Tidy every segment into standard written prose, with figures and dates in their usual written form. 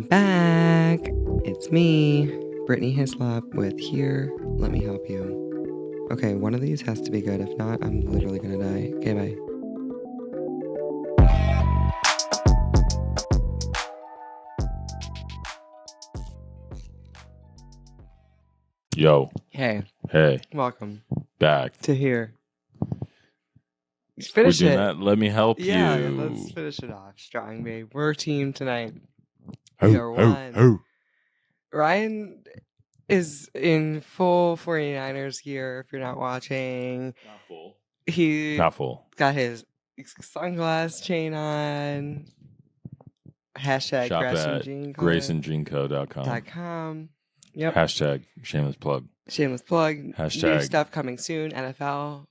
back. It's me, Brittany Hislop with Here. Let me help you. Okay, one of these has to be good. If not, I'm literally gonna die. Okay, bye. Yo. Hey. Hey. Welcome. Back. To Here. Finish We're it. doing that. Let me help you. Yeah, let's finish it off. Strong, babe. We're a team tonight. We are one. Ryan is in full 49ers gear. If you're not watching, Not full. He Not full. got his sunglass chain on. Hashtag Shop at GraceandGeneCo.com. Yep. Hashtag shameless plug. Shameless plug. Hashtag new stuff coming soon. NFL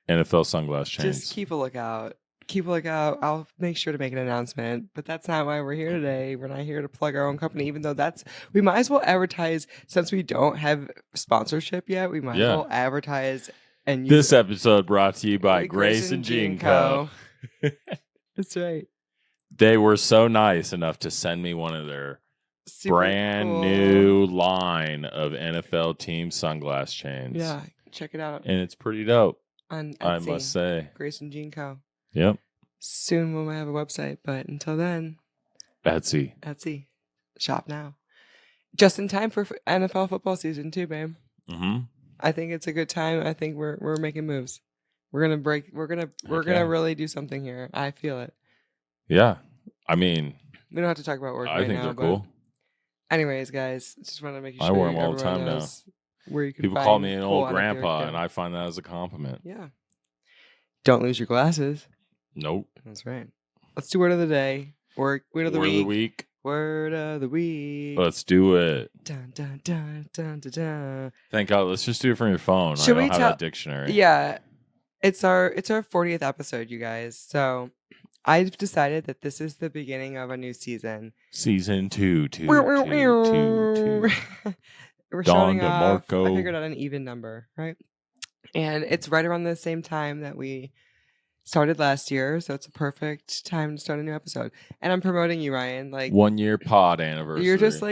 sunglass chains. Just keep a lookout. Keep a lookout. I'll make sure to make an announcement. But that's not why we're here today. We're not here to plug our own company, even though we might as well advertise, since we don't have sponsorship yet, we might as well advertise. And this episode brought to you by Grace and Gene Co. That's right. They were so nice enough to send me one of their brand new line of NFL team sunglass chains. Yeah, check it out. And it's pretty dope. On Etsy, I must say. Grace and Gene Co. Yep. Soon we'll have a website, but until then, Etsy. Shop now. Just in time for NFL football season too, babe. Mm-hmm. I think it's a good time. I think we're making moves. We're gonna really do something here. I feel it. Yeah. I mean, we don't have to talk about work. I think they're cool. Anyways, guys, just want to make sure I wear them all the time now. Where you can people call me an old grandpa, and I find that as a compliment. Yeah. Don't lose your glasses. Nope. That's right. Let's do word of the day. Word of the week. Word of the week. Let's do it. Dun, dun, dun, dun, dun, dun. Thank God. Let's just do it from your phone. Should I don't have a dictionary. Yeah. It's our 40th episode, you guys. So I've decided that this is the beginning of a new season. Season 2. We're starting off. I figured out an even number, right? And it's right around the same time that we started last year, so it's a perfect time to start a new episode. And I'm promoting you, Ryan. 1 year pod anniversary. You're just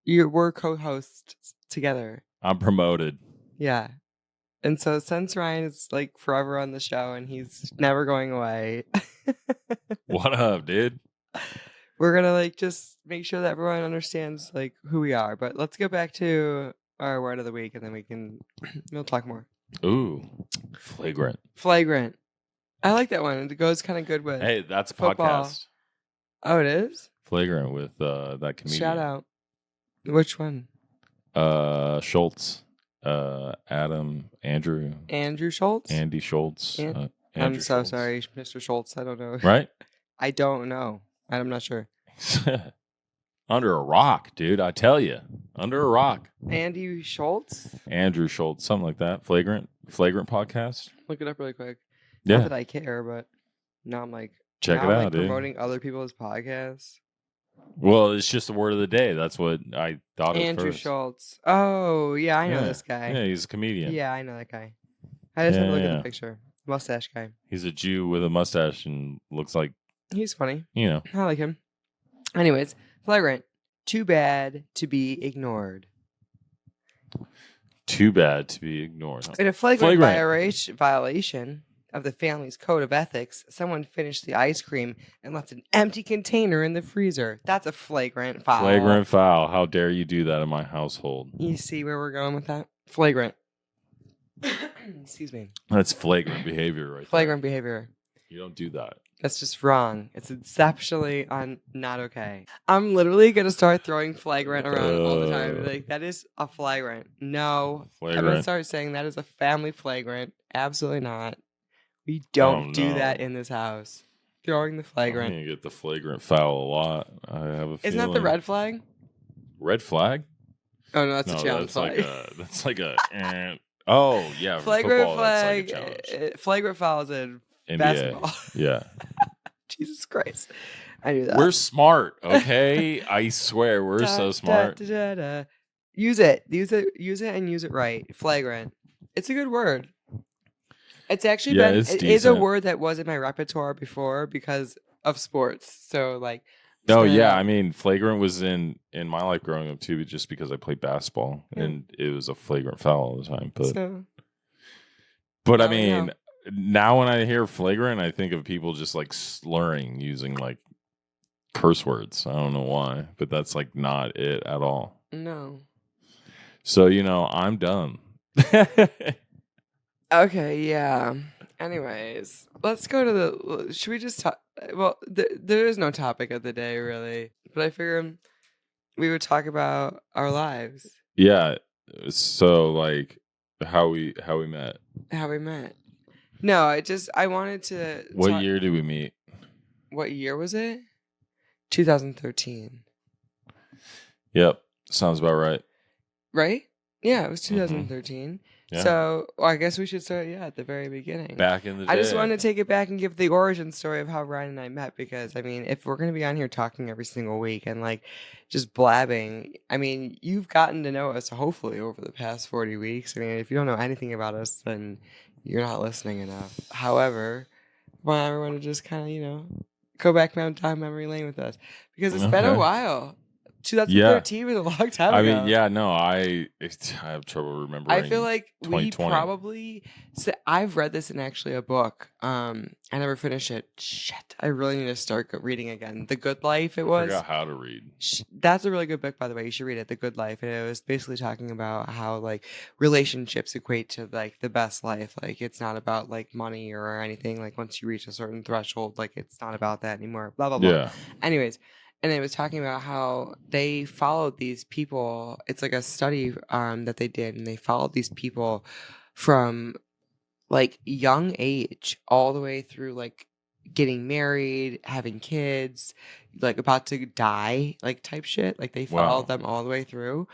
we're co-hosts together. I'm promoted. Yeah. And so since Ryan is forever on the show and he's never going away. What up, dude? We're gonna just make sure that everyone understands who we are. But let's go back to our word of the week and then we'll talk more. Ooh. Flagrant. I like that one. It goes kind of good with Hey, that's a football. podcast. Oh, it is? Flagrant with that comedian. Shout out. Which one? Schultz. Andrew Schultz? Andy Schultz. I'm so sorry, Mr. Schultz. I don't know. Right? I don't know. I'm not sure. Under a rock, dude. I tell you. Under a rock. Andy Schultz? Andrew Schultz. Something like that. Flagrant podcast. Look it up really quick. Yeah. Not that I care, but now I'm check it out, dude. Promoting other people's podcasts. Well, it's just the word of the day. That's what I thought of Andrew first. Schultz. Oh, yeah, I know this guy. Yeah, he's a comedian. Yeah, I know that guy. I just had to look at the picture. Mustache guy. He's a Jew with a mustache and looks like... He's funny. I like him. Anyways, Flagrant. Too bad to be ignored. Too bad to be ignored. In a flagrant violation of the family's code of ethics, someone finished the ice cream and left an empty container in the freezer. That's a flagrant foul. Flagrant foul. How dare you do that in my household? You see where we're going with that? Flagrant. Excuse me. That's flagrant behavior right Flagrant behavior. You don't do that. That's just wrong. It's exceptionally not okay. I'm literally going to start throwing flagrant around all the time. That is a flagrant. No. Flagrant. I'm going to start saying that is a family flagrant. Absolutely not. We don't do that in this house. Throwing the flagrant. I'm going to get the flagrant foul a lot. I have a feeling. Isn't that the red flag? Red flag? Oh, no, that's a challenge flag. That's like a... oh, yeah. Flagrant football, flag. That's like a flagrant foul is in NBA. basketball. Yeah. Jesus Christ. I knew that. We're smart, okay? I swear, we're so smart. Use it and use it right. Flagrant. It's a good word. It's actually it is a word that was in my repertoire before because of sports. So No, yeah, I mean, Flagrant was in my life growing up too, just because I played basketball and it was a flagrant foul all the time. But I mean, now when I hear Flagrant, I think of people just like slurring using like curse words. I don't know why, but that's like not it at all. No. So, I'm done. Okay, yeah. Anyways, let's go to the. Should we just talk? Well, there is no topic of the day really, but I figured we would talk about our lives. Yeah. So, like, how we met. How we met. No, I wanted to. What year did we meet? What year was it? 2013. Yep, sounds about right. Right? Yeah, it was 2013. Yeah. So I guess we should start, at the very beginning. Back in the day. I just wanted to take it back and give the origin story of how Ryan and I met because, I mean, if we're going to be on here talking every single week and, like, just blabbing, I mean, you've gotten to know us, hopefully, over the past 40 weeks. I mean, if you don't know anything about us, then you're not listening enough. However, I want everyone to just kind of, go back down memory lane with us because it's been a while. 2013 was a long time ago. I mean, I have trouble remembering. I feel like we probably. I've read this in actually a book. I never finished it. Shit, I really need to start reading again. The Good Life. I forgot how to read. That's a really good book, by the way. You should read it. The Good Life, and it was basically talking about how like relationships equate to like the best life. Like it's not about like money or anything. Like once you reach a certain threshold, like it's not about that anymore. Blah blah blah. Yeah. Anyways. And it was talking about how they followed these people. It's like a study that they did, and they followed these people from like young age all the way through like getting married, having kids, like about to die, like type shit. Like they followed them all the way through.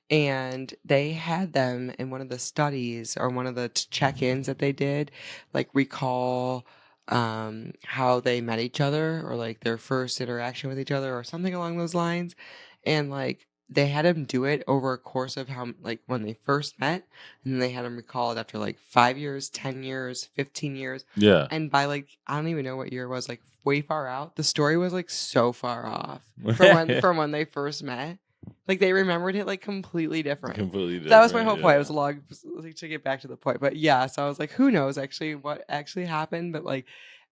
And they had them in one of the studies or one of the check-ins that they did, like recall how they met each other or like their first interaction with each other or something along those lines. And like they had him do it over a course of how like when they first met, and then they had him recall it after like 5 years, 10 years, 15 years. Yeah. And by like I don't even know what year it was, like way far out. The story was like so far off from when they first met. Like they remembered it like completely different. That was my whole point. It was a long to get back to the point. But yeah, so I was like, who knows actually what actually happened? But like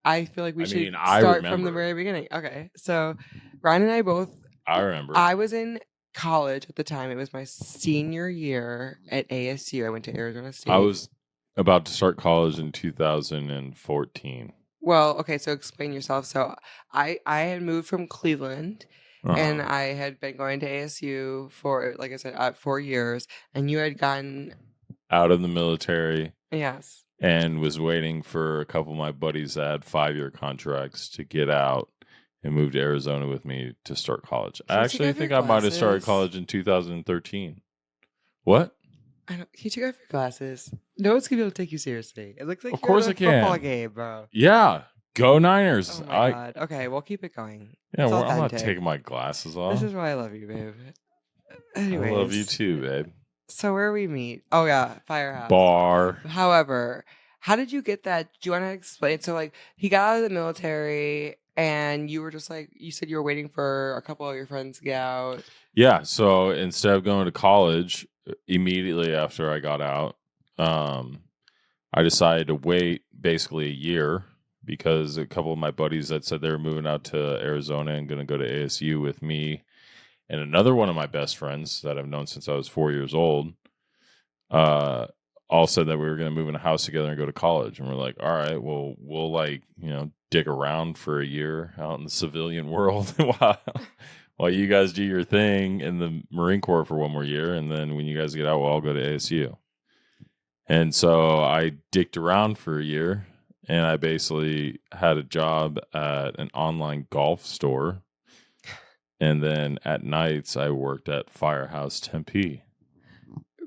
I feel like we should start from the very beginning. Okay. So Ryan and I both I remember. I was in college at the time. It was my senior year at ASU. I went to Arizona State. I was about to start college in 2014. Well, okay, so explain yourself. So I had moved from Cleveland. And I had been going to ASU for, like I said, 4 years. And you had gotten out of the military. Yes. And was waiting for a couple of my buddies that had 5-year contracts to get out and move to Arizona with me to start college. I actually think I might have started college in 2013. What? You took off your glasses. No one's going to be able to take you seriously. It looks like of course you're at a football game, bro. Yeah. Go Niners. Oh my God. Okay, we'll keep it going. Yeah, well, I'm not taking my glasses off. This is why I love you, babe. Anyways. I love you too, babe. So where we meet? Oh yeah, Firehouse. Bar. However, how did you get that? Do you want to explain? So like he got out of the military and you were just like, you said you were waiting for a couple of your friends to get out. Yeah, so instead of going to college immediately after I got out, I decided to wait basically a year because a couple of my buddies that said they were moving out to Arizona and going to go to ASU with me and another one of my best friends that I've known since I was 4 years old, all said that we were going to move in a house together and go to college. And we're like, all right, well, we'll like, dick around for a year out in the civilian world while you guys do your thing in the Marine Corps for one more year. And then when you guys get out, we'll all go to ASU. And so I dicked around for a year. And I basically had a job at an online golf store. And then at nights, I worked at Firehouse Tempe.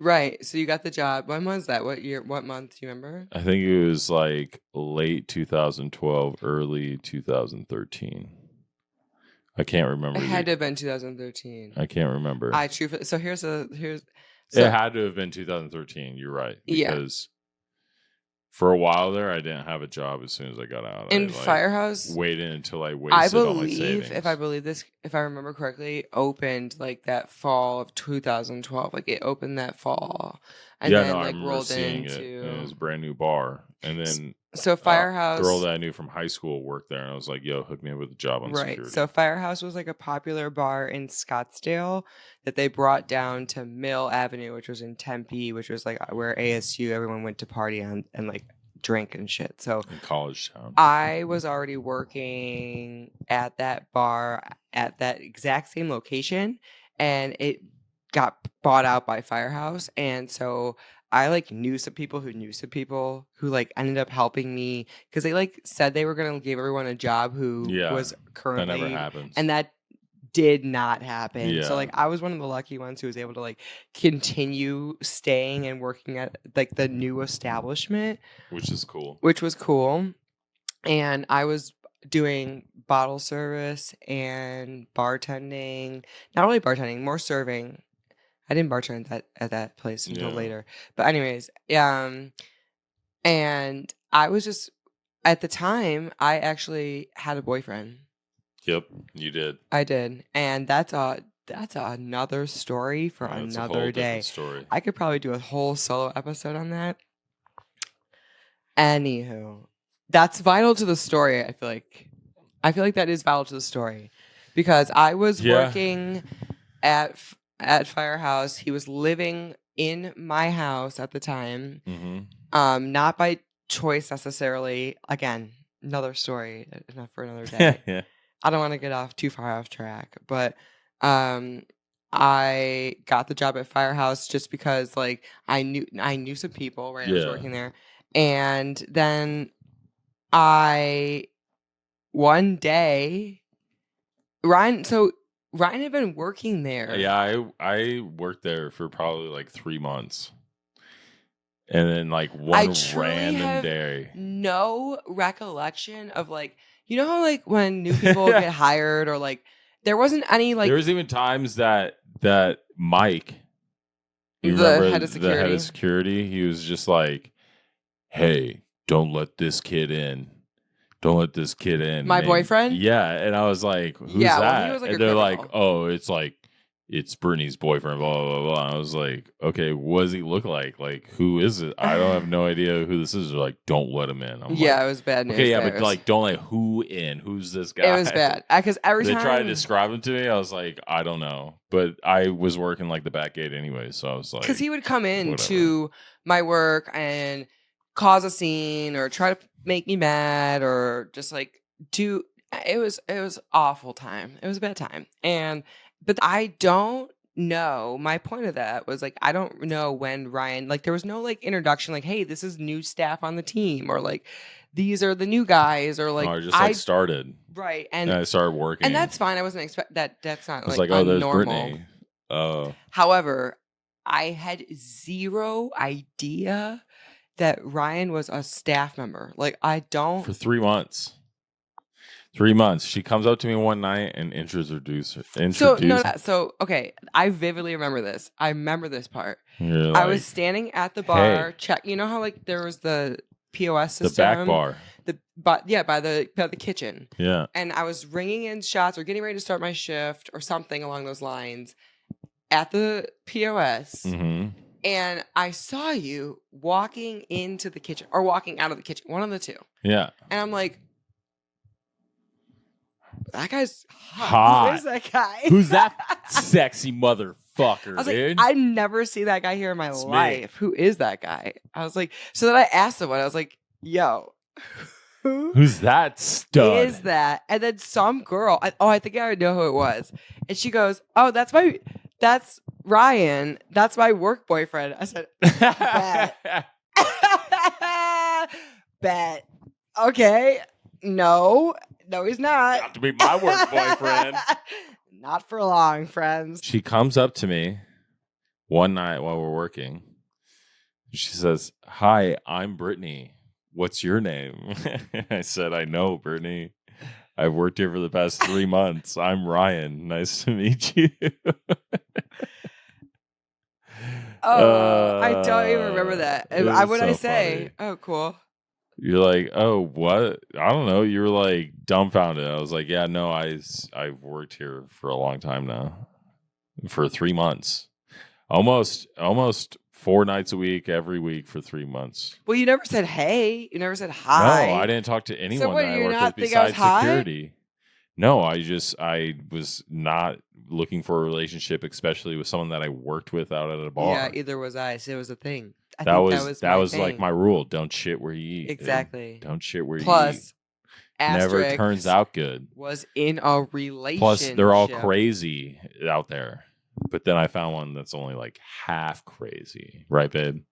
Right. So you got the job. When was that? What year? What month? Do you remember? I think it was like late 2012, early 2013. I can't remember. It had to have been 2013. I can't remember. So here's. It had to have been 2013. You're right. Because For a while there, I didn't have a job as soon as I got out. In I Firehouse, waited until I I wasted all my believe, savings. if I remember correctly, opened like that fall of 2012. Like it opened that fall, and Yeah, then no, I like remember rolled seeing it. And it into. was a brand new bar. And then So a girl Firehouse, that I knew from high school worked there. And I was like, yo, hook me up with a job on right? security. So Firehouse was like a popular bar in Scottsdale that they brought down to Mill Avenue, which was in Tempe, which was like where ASU everyone went to party on and like drink and shit. So In College Town. I was already working at that bar at that exact same location, and it got bought out by Firehouse. And so I like knew some people who like ended up helping me because they like said they were gonna give everyone a job who Yeah, was that currently, never happens. and that did not happen. Yeah. So like I was one of the lucky ones who was able to like continue staying and working at like the new establishment, Which is cool. which was cool. And I was doing bottle service and bartending. Not really bartending, more serving. I didn't bartend at that place until Yeah. later. But anyways, and I was just at the time I actually had a boyfriend. Yep, you did. I did. And that's another story for Yeah, it's a another whole day. different story. I could probably do a whole solo episode on that. Anywho, that's vital to the story. I feel like that is vital to the story because I was working at Firehouse. He was living in my house at the time, not by choice necessarily. Again, another story, enough for another day. Yeah. I don't want to get too far off track, but I got the job at Firehouse just because like I knew some people, right? I was working there. And then one day Ryan had been working there. Yeah, I worked there for probably like 3 months. And then like one random day. No recollection of like, you know how like when new people get hired or like there wasn't any like there was even times that Mike, you the remember head of the head of security, he was just like, hey, don't let this kid in. Don't let this kid in. My boyfriend? Yeah. And I was like, who's Yeah, well, that? he was, like, and a they're criminal. like, oh, it's Brittany's boyfriend, blah, blah, blah. And I was like, okay, what does he look like? Like, who is it? I don't have no idea who this is. They're like, don't let him in. I'm yeah, like, it was bad news. okay, yeah, but like, don't let who in? Who's this guy? It was bad. Because every they time tried to describe him to me, I was like, I don't know. But I was working like the back gate anyway, so I was like, because he would come in whatever. to my work and cause a scene or try to make me mad or just like do it was awful time. It was a bad time. But I don't know. My point of that was like I don't know when Ryan, like there was no like introduction like, hey, this is new staff on the team or like these are the new guys or like I just like started. Right. And I started working. And that's fine. I wasn't expect that's not I was like oh, there's normal. Brittany. However, I had zero idea that Ryan was a staff member. Like I don't for 3 months. 3 months. She comes up to me one night and introduced. So okay, I vividly remember this. I remember this part. I was standing at the bar, check. You know how like there was the POS system, the back bar, by the kitchen. Yeah, and I was ringing in shots or getting ready to start my shift or something along those lines at the POS. And I saw you walking into the kitchen or walking out of the kitchen, one of the two. Yeah, and I'm like, that guy's hot. Who is that guy? Who's that sexy motherfucker, I was dude? like, I never see that guy here in my life. Me. Who is that guy? I was like, so then I asked someone, I was like, yo, who's that stud? Is that? And then some girl, I think I know who it was. And she goes, oh, that's Ryan. That's my work boyfriend. I said, bet. Bet. Okay. No, he's not. Got to be my work boyfriend. Not for long, friends. She comes up to me one night while we're working. She says, hi, I'm Brittany. What's your name? I said, I know, Brittany. I've worked here for the past 3 months. I'm Ryan. Nice to meet you. Oh, I don't even remember that. It I was would I so say, funny. oh, cool. You're like, oh, what? I don't know. You were like dumbfounded. I was like, yeah, no, I've worked here for a long time now, for 3 months, almost 4 nights a week, every week for 3 months. Well, you never said hey. You never said No, I hi. didn't talk to So anyone what? that Do I you worked with not think I was besides hot? security. No, I was not looking for a relationship, especially with someone that I worked with out at a bar. Yeah, either was I. So it was a thing. I That think that was was my like thing. my rule. Don't shit where you eat. Dude. Exactly. Don't shit where you eat. Plus, Never turns asterisk out good. was in a Plus, relationship. they're all crazy out there. But then I found one that's only like half crazy, right, babe?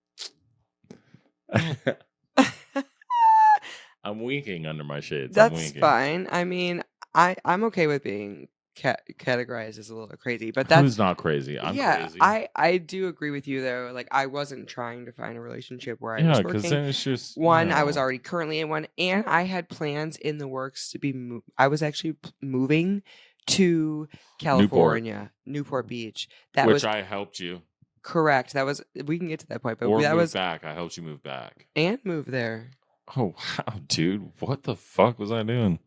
I'm winking under my shades. I'm That's winking. fine. I mean, I'm okay with being categorized as a little crazy, but that's Who's not crazy? I'm crazy. I do agree with you though. Like I wasn't trying to find a relationship where I Yeah, was because working. then it's just One, I was already currently in one, and I had plans in the works to be. I was actually moving to California, Newport Beach. That was I helped you. correct. That was. We can get to that point, but Or that move was back. I helped you move back. and move there. Oh wow, dude! What the fuck was I doing?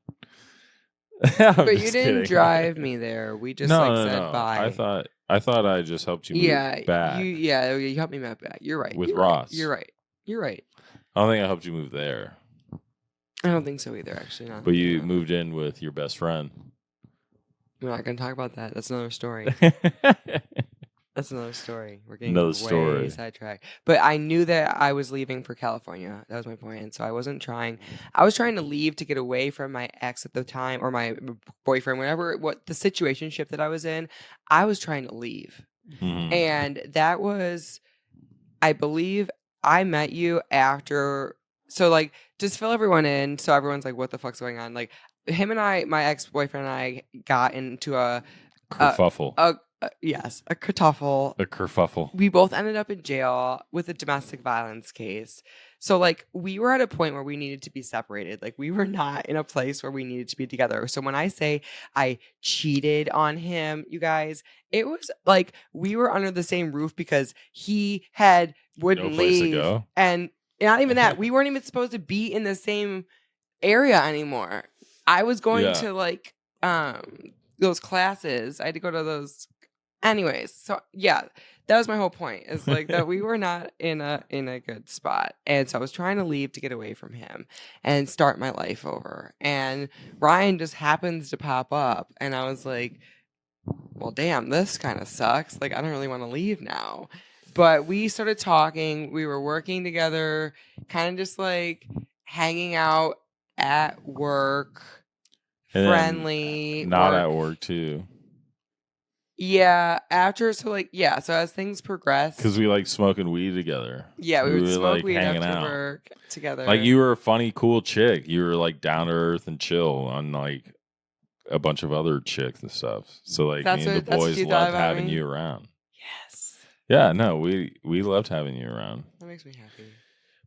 But you didn't drive me there. We just said bye. I thought I just helped you move back. You helped me move back. You're right. With You're Ross. Right. You're right. You're right. I don't think I helped you move there. I don't think so either, actually. Not But you moved in with your best friend. We're not going to talk about that. That's another story. That's another story. We're getting way sidetracked. But I knew that I was leaving for California. That was my point. And so I wasn't trying. I was trying to leave to get away from my ex at the time, or my boyfriend, what the situationship that I was in. I was trying to leave. Mhm. And that was, I believe, I met you after. So, like, just fill everyone in so everyone's like, what the fuck's going on? Like, him and I, my ex-boyfriend and I got into a Kerfuffle. Yes, a kerfuffle. A kerfuffle. We both ended up in jail with a domestic violence case. So, like, we were at a point where we needed to be separated. Like, we were not in a place where we needed to be together. So, when I say I cheated on him, you guys, it was like we were under the same roof because he wouldn't No place to leave. go. And not even that, we weren't even supposed to be in the same area anymore. I was going to, like, those classes. I had to go to those. Anyways, so yeah, that was my whole point. Is like that we were not in a good spot, and so I was trying to leave to get away from him and start my life over. And Ryan just happens to pop up, and I was like, "Well, damn, this kind of sucks. Like, I don't really want to leave now." But we started talking. We were working together, kind of just like hanging out at work, And friendly. not at work too. Yeah, so as things progressed. Because we like smoking weed together. Yeah, we would smoke like weed hanging after out. work together. Like you were a funny, cool chick. You were like down to earth and chill, unlike a bunch of other chicks and stuff. So like me and the boys loved having you around. Yes. Yeah, no, we loved having you around. That makes me happy.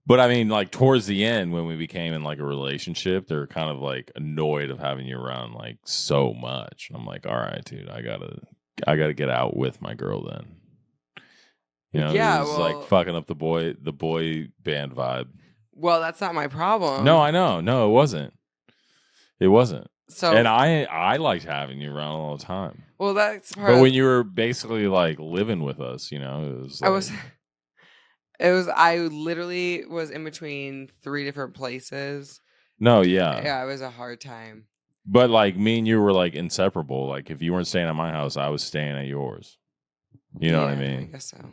But I mean, like towards the end, when we became in like a relationship, they're kind of like annoyed of having you around like so much. And I'm like, all right, dude, I gotta get out with my girl then. You know, it was like fucking up the boy band vibe. Well, that's not my problem. No, I know. No, it wasn't. It wasn't. So, and I liked having you around all the time. Well, that's part. But when you were basically like living with us, you know, it was. Like, I literally was in between 3 different places. No, yeah. Yeah, it was a hard time. But like me and you were like inseparable. Like if you weren't staying at my house, I was staying at yours. You know what I mean? I guess so.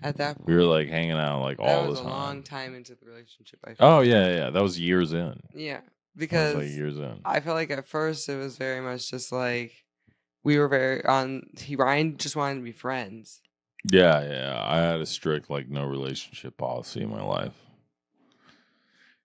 At that point, we were like hanging out like all the time. That was a long time into the relationship. Oh yeah. That was years in. Yeah, because that was like years in. I felt like at first it was very much just like we were very on. Ryan just wanted to be friends. Yeah. I had a strict like no relationship policy in my life.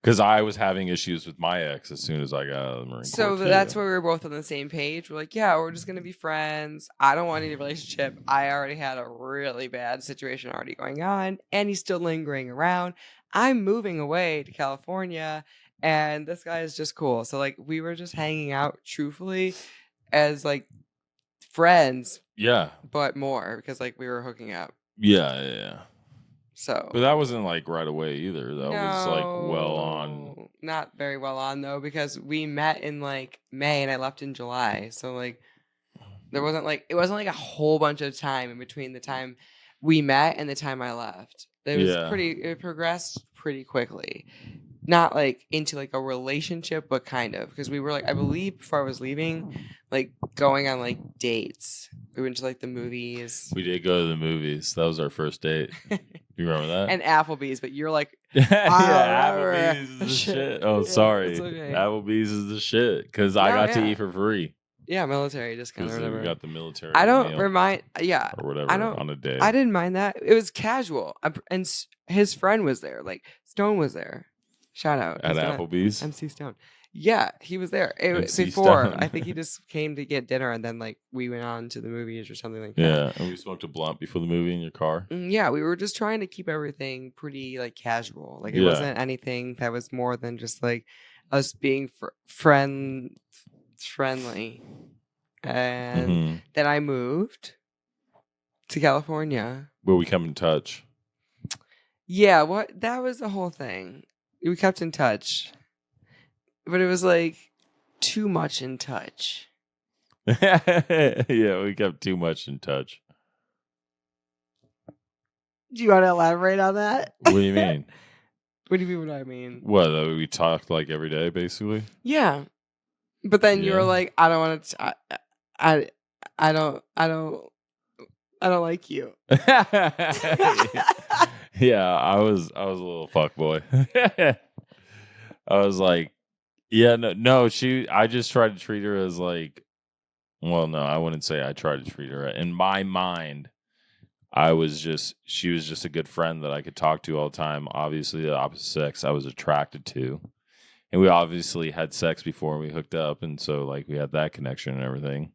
Because I was having issues with my ex as soon as I got out of the Marine Corps. So that's where we were both on the same page. We're like, yeah, we're just going to be friends. I don't want any relationship. I already had a really bad situation already going on, and he's still lingering around. I'm moving away to California, and this guy is just cool. So, like, we were just hanging out truthfully as, like, friends. Yeah. But more because, like, we were hooking up. Yeah. So, But that wasn't like right away either. That was like well on. no, not very well on though, because we met in like May and I left in July. So like it wasn't like a whole bunch of time in between the time we met and the time I left. It progressed pretty quickly. Not like into like a relationship, but kind of, because we were like, I believe before I was leaving, like going on like dates. We went to like the movies. We did go to the movies. That was our first date. You remember that? And Applebee's, but you're like, yeah, Applebee's is the shit. Oh, Yeah, sorry. it's okay. Applebee's is the shit because I got to eat for free. Yeah, military discount or Because whatever. we got the military. I don't meal remind. Yeah, or whatever I don't on a day. I didn't mind that. It was casual, and his friend was there. Like Stone was there. Shout out at Applebee's. MC Stone. Yeah, he was there. MC before. Stone. I think he just came to get dinner, and then like we went on to the movies or something like that. Yeah, and we smoked a blunt before the movie in your car. Yeah, we were just trying to keep everything pretty like casual. Like it wasn't anything that was more than just like us being friendly. And then I moved to California. Where we come in touch. Yeah, that was the whole thing. We kept in touch. But it was like too much in touch. Yeah, we kept too much in touch. Do you want to elaborate on that? What do you mean? What do you mean what I mean? What, we talked like every day, basically? Yeah. But then you were like, I don't want to I don't like you. Yeah, I was a little fuckboy. I was like, yeah, no, I just tried to treat her as like, well, no, I wouldn't say I tried to treat her. In my mind, she was just a good friend that I could talk to all the time. Obviously, the opposite sex I was attracted to. And we obviously had sex before we hooked up. And so, like, we had that connection and everything.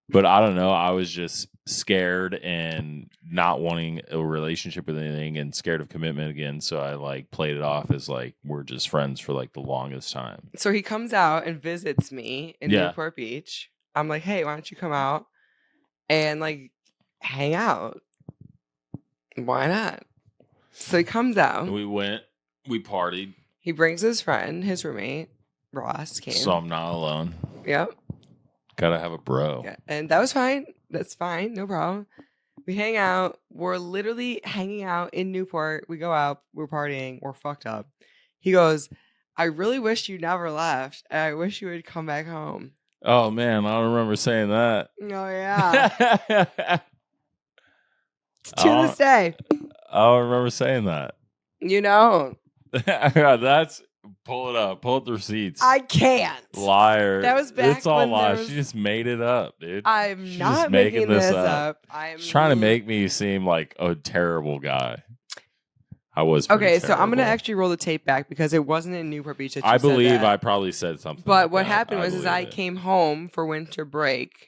But I don't know. I was just scared and not wanting a relationship with anything and scared of commitment again. So I, like, played it off as, like, we're just friends for, like, the longest time. So he comes out and visits me in Newport Beach. I'm like, hey, why don't you come out and, like, hang out? Why not? So he comes out. And we went. We partied. He brings his friend, his roommate, Ross came. So I'm not alone. Yep. Gotta have a bro. Yeah, and that was fine. That's fine. No problem. We hang out. We're literally hanging out in Newport. We go out. We're partying. We're fucked up. He goes, I really wish you never left. I wish you would come back home. Oh, man. I don't remember saying that. Oh, yeah. To this day. I don't remember saying that. You know. That's pull it up. Pull up the receipts. I can't. Liar. That was back. It's all lies. She just made it up, dude. I'm not making this up. She's trying to make me seem like a terrible guy. I was okay. So I'm gonna actually roll the tape back because it wasn't in Newport Beach. That you I believe said that. I probably said something. But like what that. happened was I came home for winter break.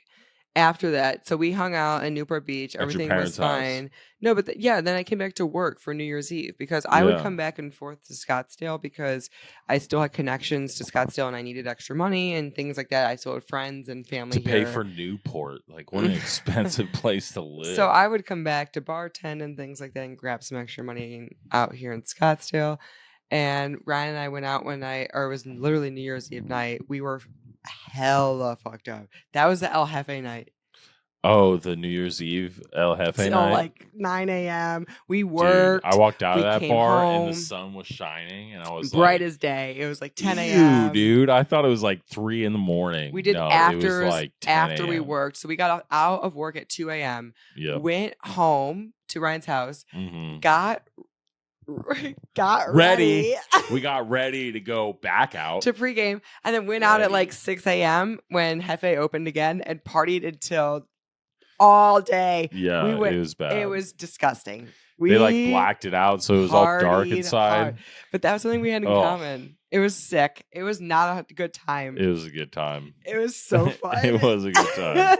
After that, so we hung out in Newport Beach. Everything was fine. No, but then I came back to work for New Year's Eve because I would come back and forth to Scottsdale because I still had connections to Scottsdale and I needed extra money and things like that. I still had friends and family to pay for Newport. Like, what an expensive place to live. So I would come back to bartend and things like that and grab some extra money out here in Scottsdale. And Ryan and I went out one night, or it was literally New Year's Eve night. We were hella fucked up. That was the El Jefe night. Oh, the New Year's Eve El Jefe night? Like 9 a.m. We worked. Dude, I walked out of that bar home, and the sun was shining, and I was bright like, as day. It was like 10 a.m. Dude, I thought it was like 3 in the morning. We did it was like 10 after we worked. So we got out of work at 2 a.m. Yep. Went home to Ryan's house. Mm-hmm. Got ready. We got ready to go back out to pregame, and then went out at like 6 a.m. when Jefe opened again and partied until all day. Yeah, it was bad. It was disgusting. They like blacked it out, so it was all dark inside. Hard. But that was something we had in common. It was sick. It was not a good time. It was a good time. It was so fun. It was a good time.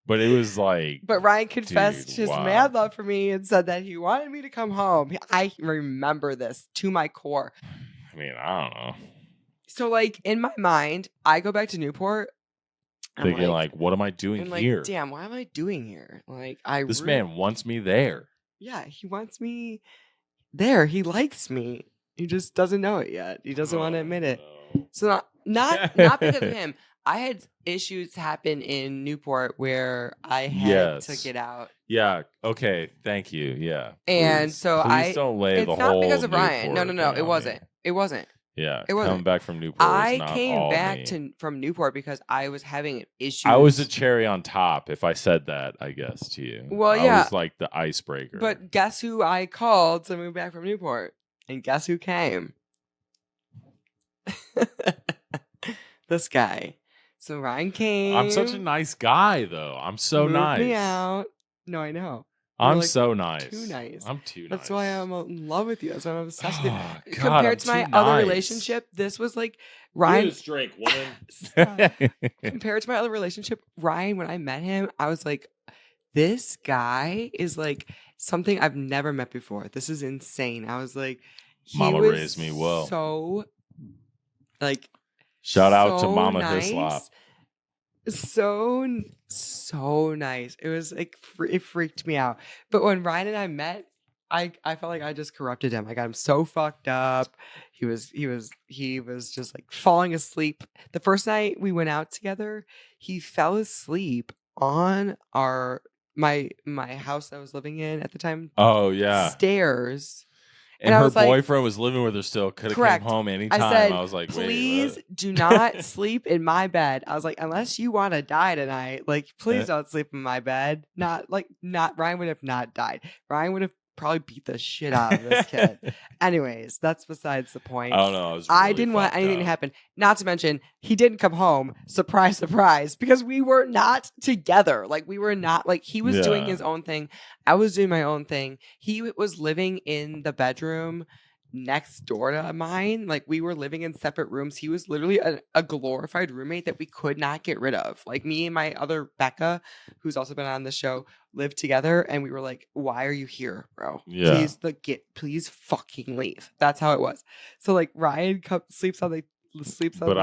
But it was like... But Ryan confessed his mad love for me and said that he wanted me to come home. I remember this to my core. I mean, I don't know. So, like, in my mind, I go back to Newport. Thinking, like, what am I doing here? Damn, why am I doing here? Like, This man wants me there. Yeah, he wants me there. He likes me. He just doesn't know it yet. He doesn't want to admit it. No. So not because of him. I had issues happen in Newport where I had to Yes. get out. Yeah. Okay. Thank you. Yeah. And Please. so Please don't lay the it's not whole because of Ryan. No, Newport thing it on me. wasn't. It wasn't. Yeah. It wasn't. Coming back from Newport was I not came all back me. from Newport because I was having issues. I was a cherry on top if I said that, I guess, to you. Well, I yeah. was like the icebreaker. But guess who I called to move back from Newport? And guess who came? This guy. So Ryan came. I'm such a nice guy, though. I'm so moved nice. me out. No, I know. I'm like so nice. Too nice. I'm too nice. That's why I'm in love with you. That's why I'm obsessed with you. Oh, God, Compared to my other nice. relationship, this was like Ryan. Give this drink, woman. Compared to my other relationship, Ryan, when I met him, I was like, this guy is like something I've never met before. This is insane. I was like, Mama raised me well. So, like, shout out to so Mama nice. Hislop. So nice. It was like it freaked me out. But when Ryan and I met, I felt like I just corrupted him. I got him so fucked up. He was just like falling asleep. The first night we went out together, he fell asleep on my house I was living in at the time. Oh yeah. Stairs. And her boyfriend was living with her still. Could have came home anytime. I said, I was like, please wait, do not sleep in my bed. I was like, unless you want to die tonight, like, please don't sleep in my bed. Ryan would have not died. Ryan would have probably beat the shit out of this kid. Anyways, that's besides the point. I don't know. I didn't want anything to happen. Not to mention, he didn't come home. Surprise, surprise. Because we were not together. Like, we were not, like, he was doing his own thing. I was doing my own thing. He was living in the bedroom next door to mine. Like, we were living in separate rooms. He was literally a glorified roommate that we could not get rid of. Like, me and my other Becca, who's also been on the show, lived together, and we were like, why are you here, bro? Yeah. Please fucking leave. That's how it was. So like Ryan sleeps on but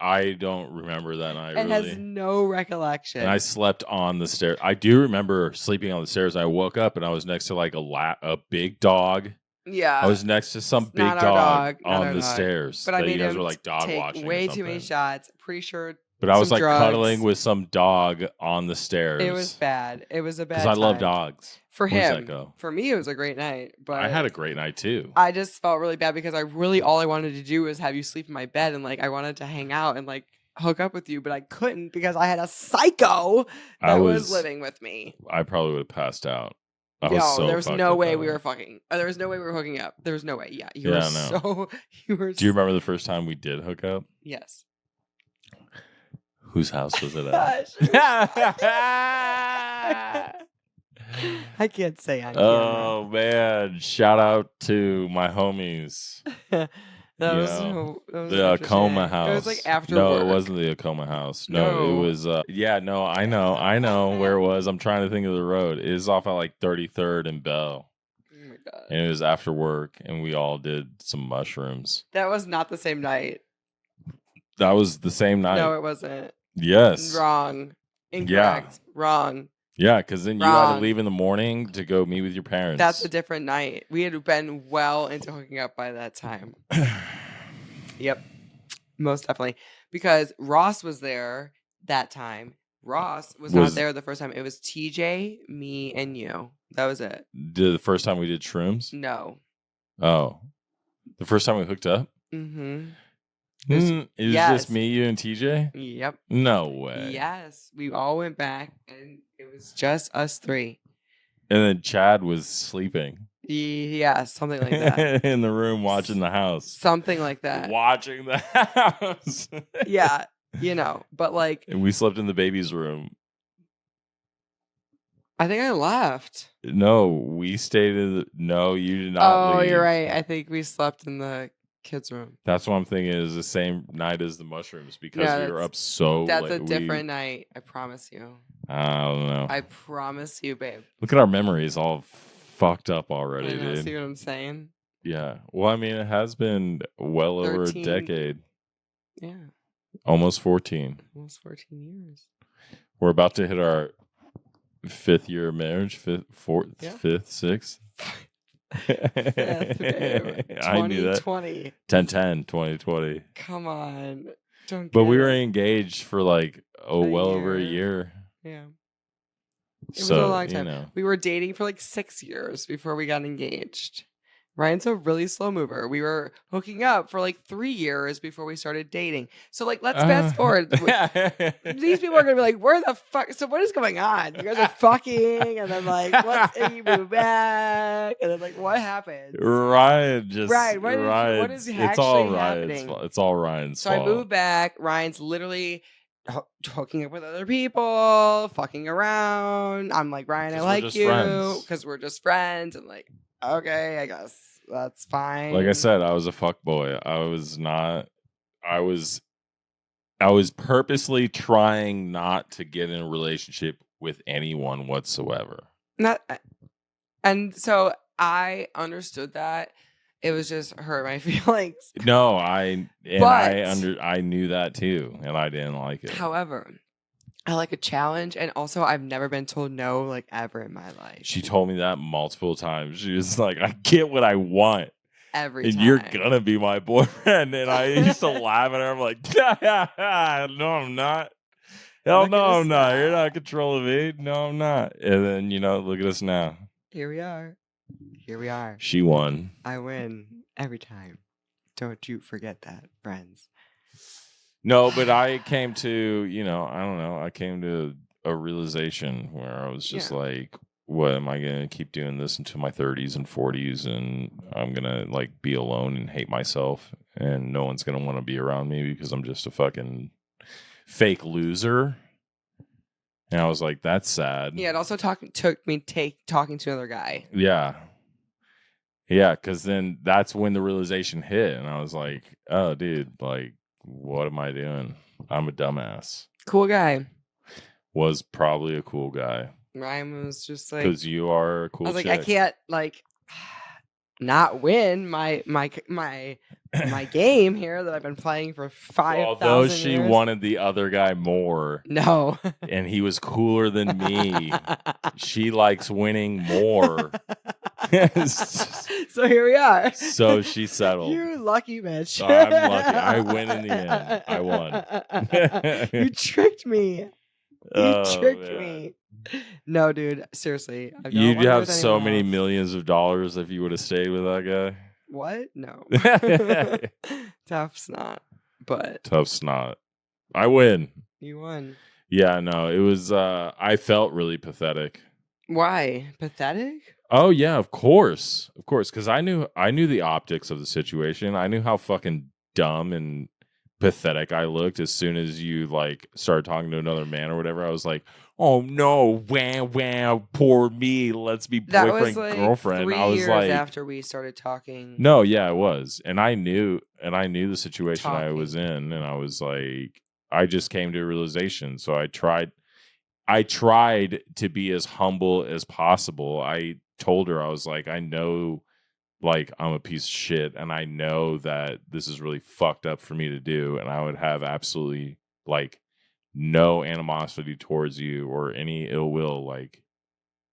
I don't remember that night. And really has no recollection. And I slept on the stairs. I do remember sleeping on the stairs. I woke up and I was next to like a big dog. Yeah, I was next to some big dog on the stairs. But I made you guys him were like dog take watching. way too many shots. Pretty sure. But I was like drugs. cuddling with some dog on the stairs. It was bad. It was a bad. Because I love dogs. For Where him, does that go? For me, it was a great night. But I had a great night too. I just felt really bad because all I wanted to do was have you sleep in my bed, and like I wanted to hang out and like hook up with you, but I couldn't because I had a psycho that was living with me. I probably would have passed out. There was no way we were fucking. There was no way we were hooking up. There was no way. Yeah, you were. Do you remember the first time we did hook up? Yes. Whose house was it at? I can't say on camera. Oh man! Shout out to my homies. The Acoma house. It was like after No, work. It wasn't the Acoma house. No, it was. I know where it was. I'm trying to think of the road. It was off at like 33rd and Bell. Oh my god! And it was after work, and we all did some mushrooms. That was not the same night. That was the same night. No, it wasn't. Yes. Wrong. Incorrect. Yeah. Wrong. Yeah, because then you had to leave in the morning to go meet with your parents. That's a different night. We had been well into hooking up by that time. Yep. Most definitely. Because Ross was there that time. Ross was not there the first time. It was TJ, me, and you. That was it. The first time we did shrooms? No. Oh. The first time we hooked up? Mm-hmm. It was just me, you, and TJ? Yep. No way. Yes. We all went back, and it was just us three. And then Chad was sleeping. Yeah, something like that. In the room watching the house. Something like that. Watching the house. Yeah, but like... And we slept in the baby's room. I think I left. No, we stayed in the... No, you did not leave. Oh, you're right. I think we slept in the kids' room. That's what I'm thinking is the same night as the mushrooms because we were up so late. That's a different night. I promise you. I don't know. I promise you, babe. Look at our memories all fucked up already, dude. See what I'm saying? Yeah. Well, I mean, it has been well 13. Over a decade. Yeah. Almost 14. Almost 14 years. We're about to hit our 5th year of marriage, fifth, 6th. 5th, babe. I knew that. 2020. 10/10, 2020. Come on. Don't But get we were it. engaged for like, well over a year. Yeah. It was So, a long time. We were dating for like 6 years before we got engaged. Ryan's a really slow mover. We were hooking up for like 3 years before we started dating. So like, let's fast forward. These people are gonna be like, "Where the fuck? So what is going on? You guys are fucking, and then like, and you move back, and then like, what happens?" Ryan just Ryan, what is it's all actually Ryan's happening? fault. It's all Ryan's So fault. I moved back. Ryan's literally hooking up with other people, fucking around. I'm like, Ryan, I like you because we're just friends. And like, okay, I guess that's fine. Like I said, I was a fuckboy. I was purposely trying not to get in a relationship with anyone whatsoever. And so I understood that. It was just hurt my feelings. No, I knew that too, and I didn't like it. However, I like a challenge, and also I've never been told no like ever in my life. She told me that multiple times. She was like, "I get what I want every and time. You're gonna be my boyfriend." And I used to laugh at her. I'm like, "No, I'm not. Hell no, I'm not. You're not controlling me. No, I'm not." And then look at us now. Here we are. She won. I win every time. Don't you forget that, friends. No, but I came to, I don't know. I came to a realization where I was just like, what am I going to keep doing this into my 30s and 40s? And I'm going to like be alone and hate myself. And no one's going to want to be around me because I'm just a fucking fake loser. And I was like, that's sad. Yeah, it also took me talking to another guy. Yeah. Yeah, because then that's when the realization hit. And I was like, oh, dude, like, what am I doing? I'm a dumbass. Cool guy. Was probably a cool guy. Ryan was just like, because you are a cool chick. I was like, I can't like not win my game here that I've been playing for 5,000 years. Although she wanted the other guy more. No. And he was cooler than me. She likes winning more. So here we are. So she settled. You lucky bitch. I'm lucky. I win in the end. I won. You tricked me. You tricked me. No, dude. Seriously. You'd have so many millions of dollars if you would have stayed with that guy. What? No. Tough snot. But tough snot. I win. You won. Yeah, no. It was I felt really pathetic. Why? Pathetic? Oh yeah, of course. Of course. Because I knew the optics of the situation. I knew how fucking dumb and pathetic I looked as soon as you like started talking to another man or whatever. I was like, oh no, wow, poor me. Let's be boyfriend, that was like girlfriend. 3 I was years like, after we started talking. No, yeah, it was. And I knew the situation I was in, and I was like, I just came to a realization. So I tried to be as humble as possible. I told her, I was like, I know like I'm a piece of shit, and I know that this is really fucked up for me to do, and I would have absolutely like no animosity towards you or any ill will like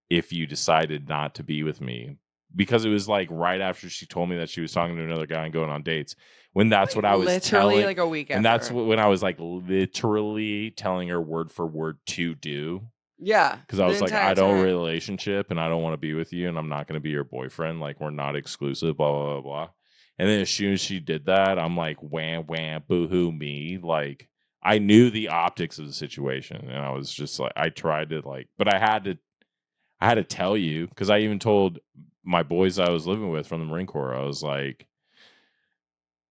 if you decided not to be with me. Because it was like right after she told me that she was talking to another guy and going on dates, when that's what I was literally like a week after. And that's when I was like literally telling her word for word to do. Yeah. Because I was like, I don't relationship and I don't want to be with you and I'm not going to be your boyfriend. Like, we're not exclusive, blah, blah, blah, blah. And then as soon as she did that, I'm like, wham, wham, boo-hoo me. Like, I knew the optics of the situation. And I was just like, I tried to like, but I had to tell you, because I even told my boys I was living with from the Marine Corps, I was like,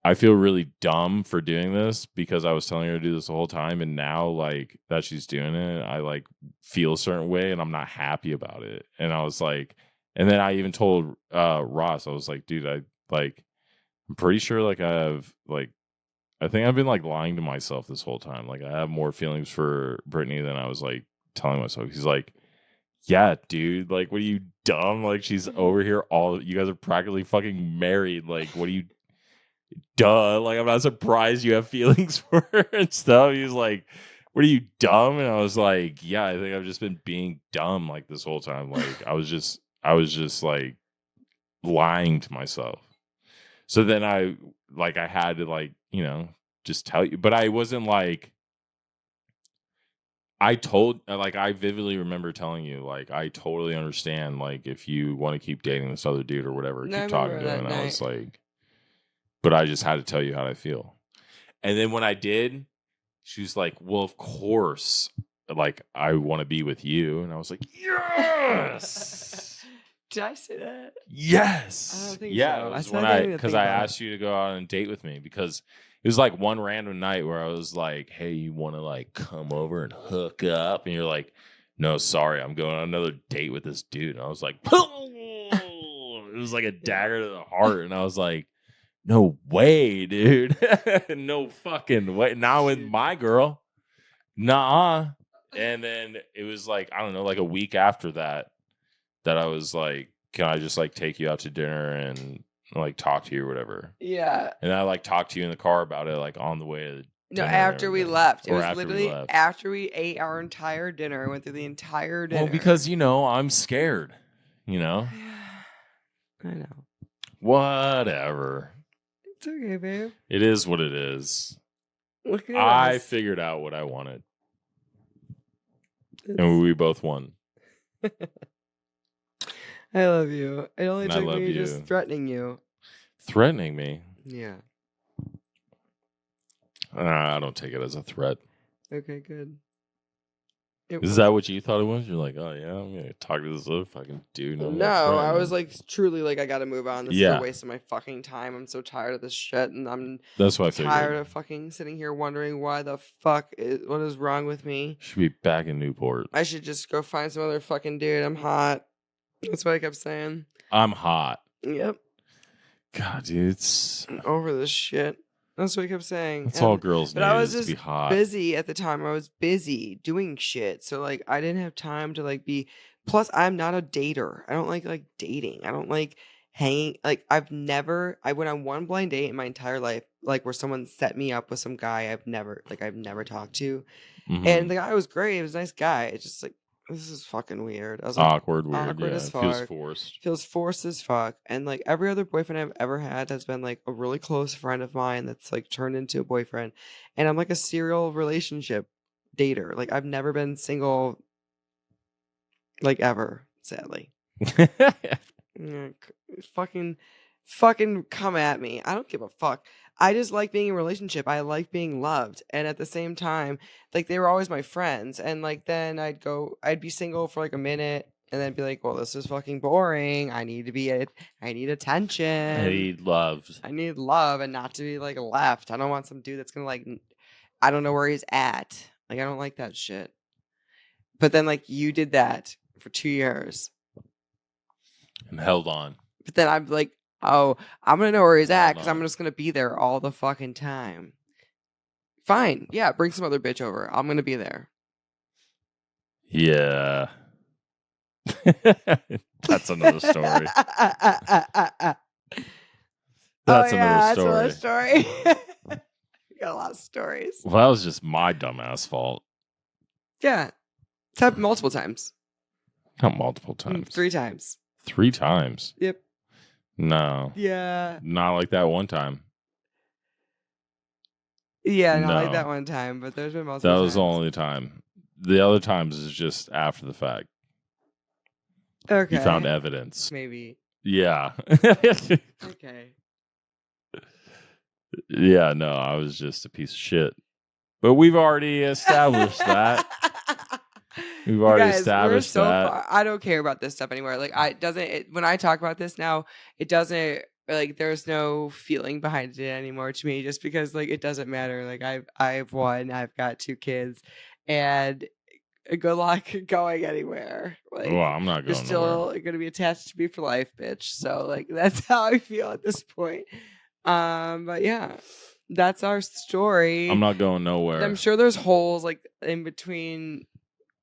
I feel really dumb for doing this because I was telling her to do this the whole time. And now like that she's doing it, I like feel a certain way and I'm not happy about it. And I was like, and then I even told Ross, I was like, dude, I'm pretty sure like I think I've been like lying to myself this whole time. Like I have more feelings for Brittany than I was like telling myself. He's like, yeah, dude, like, what are you, dumb? Like, she's over here, you guys are practically fucking married. Like, what are you, duh, like, I'm not surprised you have feelings for her and stuff. He's like, what are you, dumb? And I was like, yeah, I think I've just been being dumb, like, this whole time. Like, I was just like, lying to myself. So then I had to like, you know, just tell you, but I wasn't like, I vividly remember telling you, like, I totally understand, like, if you want to keep dating this other dude or whatever, No, I keep talking remember to him. that And I was night. like, but I just had to tell you how I feel. And then when I did, she was like, well, of course, like, I want to be with you. And I was like, yes. Did I say that? Yes. I don't think Yeah, so. it was I didn't even because think I about it. asked you to go out on a date with me, because it was like one random night where I was like, hey, you want to like come over and hook up? And you're like, no, sorry, I'm going on another date with this dude. And I was like, it was like a dagger to the heart. And I was like, no way, dude. No fucking way. Not with my girl. Nuh-uh. And then it was like, I don't know, like a week after that I was like, can I just like take you out to dinner and like talk to you or whatever? Yeah. And I like talked to you in the car about it, like on the way to No, dinner and after we everything. left. It Or was after we literally left. after we ate our entire dinner. Went through the entire dinner. Well, because, you know, I'm scared, you know? I know. Whatever. It's okay, babe. It is what it is. Look at I us. figured out what I wanted. And we both won. I love you. It only And I took love me you. just threatening you. Threatening me? Yeah. I don't take it as a threat. Okay, good. Is that what you thought it was? You're like, oh yeah, I'm gonna talk to this other fucking dude. And I'm No, gonna I threaten was him. like, truly, like, I gotta move on. This is a waste of my fucking time. I'm so tired of this shit, and I'm That's what I figured. tired of fucking sitting here wondering why the fuck what is wrong with me. Should be back in Newport. I should just go find some other fucking dude. I'm hot. That's what I kept saying. I'm hot. Yep. God, dude, it's I'm over this shit. That's what I kept saying. that's all girls need. But I was is to be just hot. busy at the time. I was busy doing shit. So like I didn't have time to like be plus I'm not a dater. I don't like dating. I don't like hanging like I went on one blind date in my entire life, like where someone set me up with some guy I've never talked to. Mhm. And the guy was great. He was a nice guy. It's just like this is fucking weird. I was like Awkward, weird. awkward Yeah, as it feels fuck. forced. Feels forced as fuck. And like every other boyfriend I've ever had has been like a really close friend of mine that's like turned into a boyfriend. And I'm like a serial relationship dater. Like I've never been single like ever, sadly. Yeah, fucking come at me. I don't give a fuck. I just like being in a relationship. I like being loved. And at the same time, like they were always my friends. And like then I'd be single for like a minute and then be like, well, this is fucking boring. I need attention. I need love. I need love and not to be like left. I don't want some dude that's gonna like I don't know where he's at. Like I don't like that shit. But then like you did that for 2 years. And held on. But then I'm like, oh, I'm going to know where he's at because I'm just going to be there all the fucking time. Fine. Yeah, bring some other bitch over. I'm going to be there. Yeah. That's another story. That's another story. You got a lot of stories. Well, that was just my dumbass fault. Yeah. It's happened multiple times. Not multiple times. 3 times. 3 times? Yep. No. Yeah. Not like that one time. Yeah, not like that one time, but there's been multiple times. That was the only time. The other times is just after the fact. Okay. You found evidence. Maybe. Yeah. Okay. Yeah, no, I was just a piece of shit. But we've already established that. We've already established that. Far. I don't care about this stuff anymore. Like when I talk about this now, it doesn't like there's no feeling behind it anymore to me just because like it doesn't matter. Like I've won, I've got 2 kids and good luck going anywhere. Like well, I'm not going you're still going to be attached to me for life, bitch. So like that's how I feel at this point. But yeah. That's our story. I'm not going nowhere. I'm sure there's holes like in between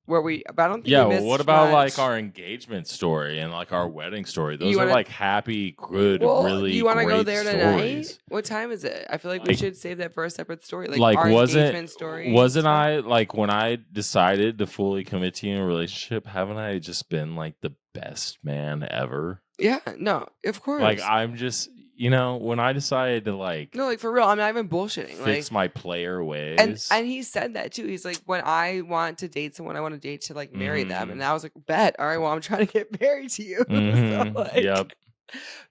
where but I don't think yeah, we well, missed what about much. like our engagement story and like our wedding story? Those are like happy, good, really. Do you want to go there tonight? Stories. What time is it? I feel like we should save that for a separate story. Like our engagement story. Wasn't I like when I decided to fully commit to you in a relationship? Haven't I just been like the best man ever? Yeah, no, of course. Like, I'm just, when I decided to like No, like for real, I'm not even bullshitting. fix Like, my player and ways. he said that too. He's like, when I want to date someone, I want to date to like marry them. Mhm. And I was like, bet. All right, well, I'm trying to get married to you. So like, Yep.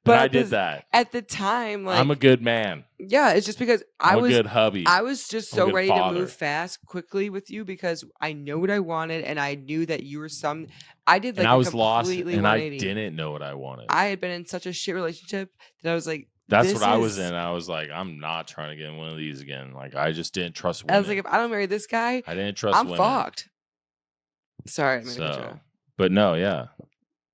but And I did that. at the time, like, I'm a good man. yeah, it's just because I'm a good hubby. I was just I'm a so good ready father. to move fast, quickly with you because I know what I wanted and I knew that you were I did like And I a was lost completely and I 180. didn't know what I wanted. I had been in such a shit relationship that I was like, That's what I was in. I was like, I'm not trying to get in one of these again. Like, I just didn't trust women. I was like, if I don't marry this guy, I didn't trust I'm women. fucked. Sorry, I'm gonna cut you So, off. but no, yeah.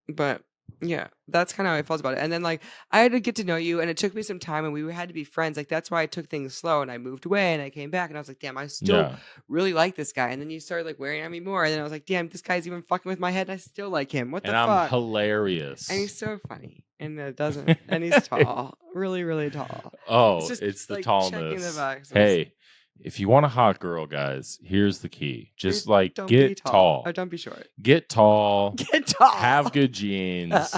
But yeah, that's kind of how I felt about it. And then like I had to get to know you, and it took me some time, and we had to be friends. Like that's why I took things slow, and I moved away, and I came back, and I was like, damn, I still really like this guy. And then you started like wearing on me more, and then I was like, damn, this guy's even fucking with my head, and I still like him. What the fuck? And I'm hilarious. And he's so funny, and it doesn't. And he's tall, really, really tall. Oh, just, it's the like, tallness. checking the boxes. Hey, if you want a hot girl, guys, here's the key. Just like Don't get be tall. Oh, don't be short. Get tall. Get tall. Have good genes.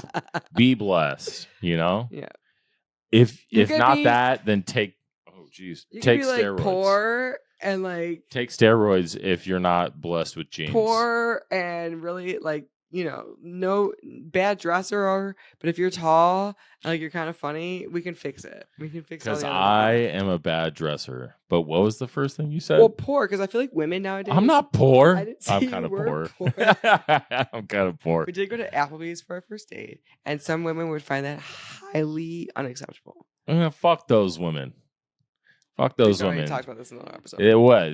Be blessed. Yeah. If could not be- that, then take You take could be steroids. like poor and like Take steroids if you're not blessed with genes. poor and really like no bad dresser, but if you're tall and like you're kind of funny, we can fix it. We can fix all Because the other I problems. am a bad dresser. But what was the first thing you said? Well, poor because I feel like women nowadays. I'm not poor. I didn't say I'm you kind of were poor. poor. I'm kind of poor. We did go to Applebee's for our first date, and some women would find that highly unacceptable. Fuck those women. Fuck those We women. talked about this in another episode.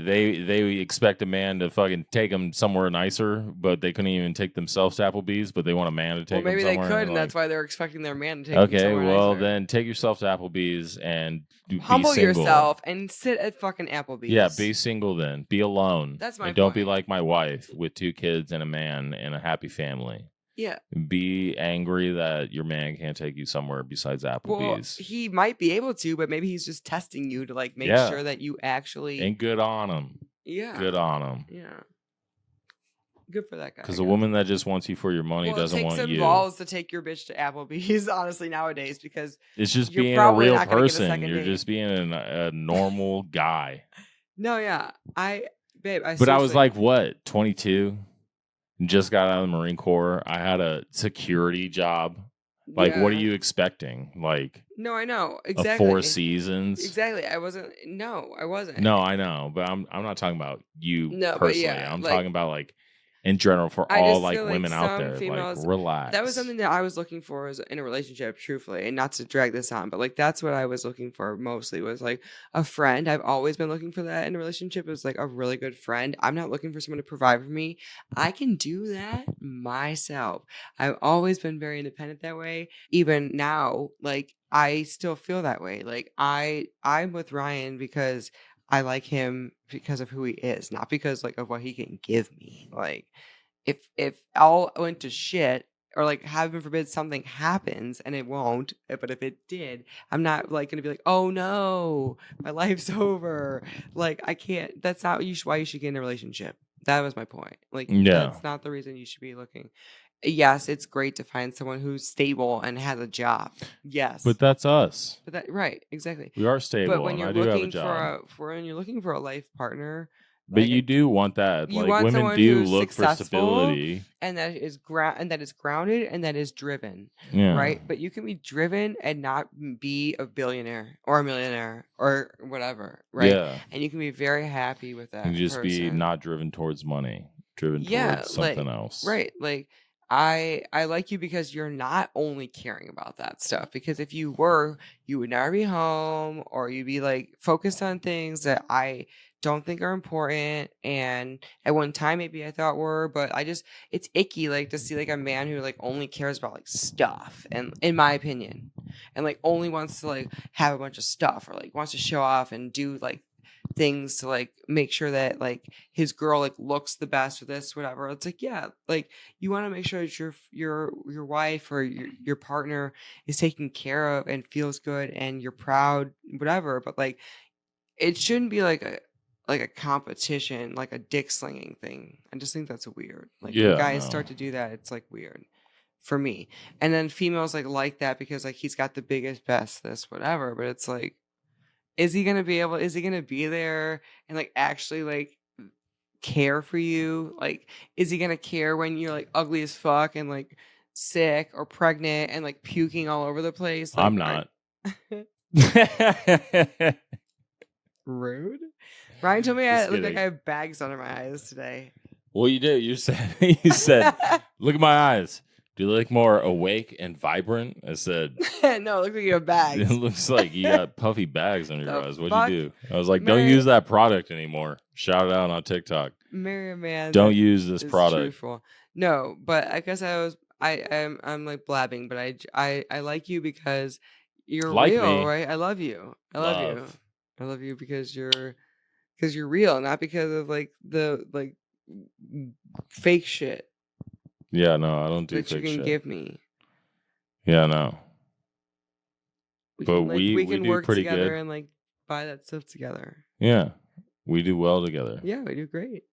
They expect a man to fucking take them somewhere nicer, but they couldn't even take themselves to Applebee's, but they want a man to take them somewhere. Well, maybe they could, and that's why they're expecting their man to take them somewhere nicer. Then take yourself to Applebee's and humble be single. yourself and sit at fucking Applebee's. Yeah, be single then. Be alone. That's my and don't be point. like my wife with 2 kids and a man and a happy family. Yeah. Be angry that your man can't take you somewhere besides Applebee's. Well, he might be able to, but maybe he's just testing you to like make sure that you actually. And good on him. Yeah. Good on him. Yeah. Good for that guy. Because a woman that just wants you for your money doesn't want you. It takes some balls to take your bitch to Applebee's, honestly, nowadays, because it's just you're being a probably real not gonna get a person. second You're date. just being a normal guy. No, yeah. But I was like, what, 22? Just got out of the Marine Corps. I had a security job. Like, what are you expecting? Like, no, I know exactly. 4 seasons. Exactly. I wasn't. No, I wasn't. No, I know, but I'm not talking about you personally. Yeah, I'm talking about like in general for all like women out there. Females, like, relax. That was something that I was looking for in a relationship, truthfully, and not to drag this on, but like that's what I was looking for mostly was like a friend. I've always been looking for that in a relationship. It was like a really good friend. I'm not looking for someone to provide for me. I can do that myself. I've always been very independent that way. Even now, like I still feel that way. Like I'm with Ryan because I like him because of who he is, not because like of what he can give me. Like if all went to shit or like heaven forbid something happens and it won't, but if it did, I'm not like gonna be like, oh no, my life's over. Like I can't. That's not why you should get in a relationship. That was my point. Like that's not the reason you should be looking. Yes, it's great to find someone who's stable and has a job. Yes, but that's us. But that right, exactly. We are stable. But when you're looking when you're looking for a life partner, but you do want that. You like want women do look for stability, and that is grounded and that is driven. Yeah. Right. But you can be driven and not be a billionaire or a millionaire or whatever. Right. Yeah. And you can be very happy with that. And just person. be not driven towards money, driven towards something else. Right. Like I like you because you're not only caring about that stuff. Because if you were, you would never be home, or you'd be like focused on things that I don't think are important. And at one time, maybe I thought were, but it's icky, like to see like a man who like only cares about like stuff, and in my opinion, and like only wants to like have a bunch of stuff, or like wants to show off and do like things to like make sure that like his girl like looks the best for this, whatever. It's like, yeah, like you want to make sure that your wife or your partner is taken care of and feels good and you're proud, whatever. But like it shouldn't be like a competition, like a dick slinging thing. I just think that's weird. Like when guys start to do that, it's like weird. for me. And then females like that because like he's got the biggest, best, this, whatever. But it's like, is he gonna be there and like actually like care for you? Like, is he gonna care when you're like ugly as fuck and like sick or pregnant and like puking all over the place? Like, I'm not. Rude. Ryan told me I Just look like kidding. I have bags under my eyes today. Well, you did. You said, look at my eyes. Do they look more awake and vibrant? I said, no, it looks like you have it bags. looks like you got puffy bags under your The eyes. What'd fuck? you do? I was like, Mary- don't use that product anymore. Shout it out on TikTok. Marry a man. Don't that use this is product. Truthful. No, but I guess I'm like blabbing, but I like you because you're Like real, me. right? I love you. I love you. Love. I love you because you're real, not because of like the like fake shit Yeah, no, I don't do that you fake can shit. give me. Yeah, no. But can, like, we can do work pretty together good. and like buy that stuff together. Yeah, we do well together. Yeah, we do great.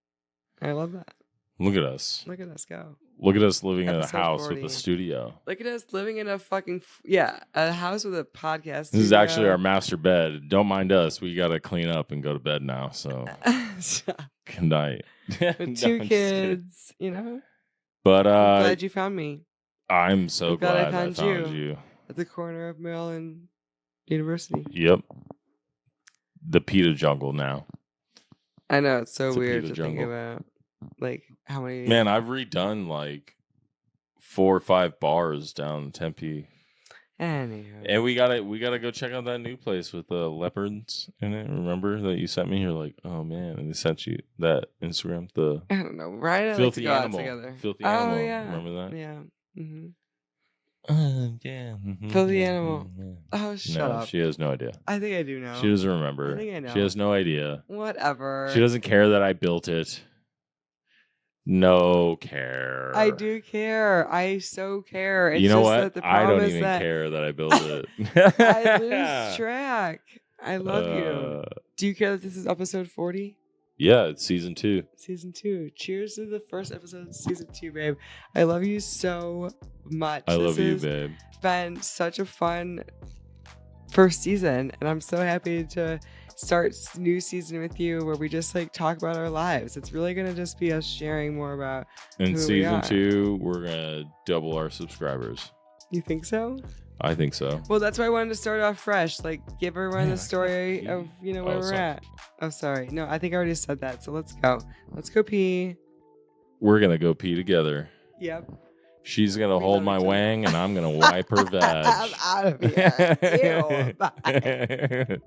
I love that. Look at us. Look at us go. Look at us living in a Episode house 40. with a studio. Look at us living in a fucking a house with a podcast. This is actually our master bed. Don't mind us. We got to clean up and go to bed now. So good night. With No, 2 I'm just kidding. kids, you know. But I'm glad you found me I'm so I'm glad I glad I found found you. you. at the corner of Mill and University. Yep. The PETA jungle now. I know it's so It's a weird PETA to think jungle. about, like how many. Man, I've redone like 4 or 5 bars down in Tempe. Anywho. And we gotta go check out that new place with the leopards in it. Remember that you sent me? You're like, oh man, and they sent you that Instagram, the I don't know. Ryan and I like to filthy go out animal. together. Filthy Oh animal. yeah. Remember that? Yeah. Mm-hmm. Yeah. Filthy animal. Oh, shut No, up. she has no idea. I think I do know. She doesn't remember. I think I know. She has no idea. Whatever. She doesn't care that I built it. No care. I do care. I so care. It's You know just what? That the I problem don't is even that care that I built it. I lose track. I love you. Do you care that this is episode 40? Yeah, it's season 2. Season 2. Cheers to the first episode of season 2, babe. I love you so much. I love you, This has babe. been such a fun first season, and I'm so happy to start new season with you where we just like talk about our lives. It's really gonna just be us sharing more about In who we season are. 2, we're gonna double our subscribers. You think so? I think so. Well, that's why I wanted to start off fresh. Like, give everyone Man, the I story can't of, pee. where Oh, we're sorry. at. Oh, sorry. No, I think I already said that. So let's go. Let's go pee. We're gonna go pee together. Yep. She's gonna We hold love my each other. wang, and I'm gonna wipe her vag. I'm out of here. Ew. Bye.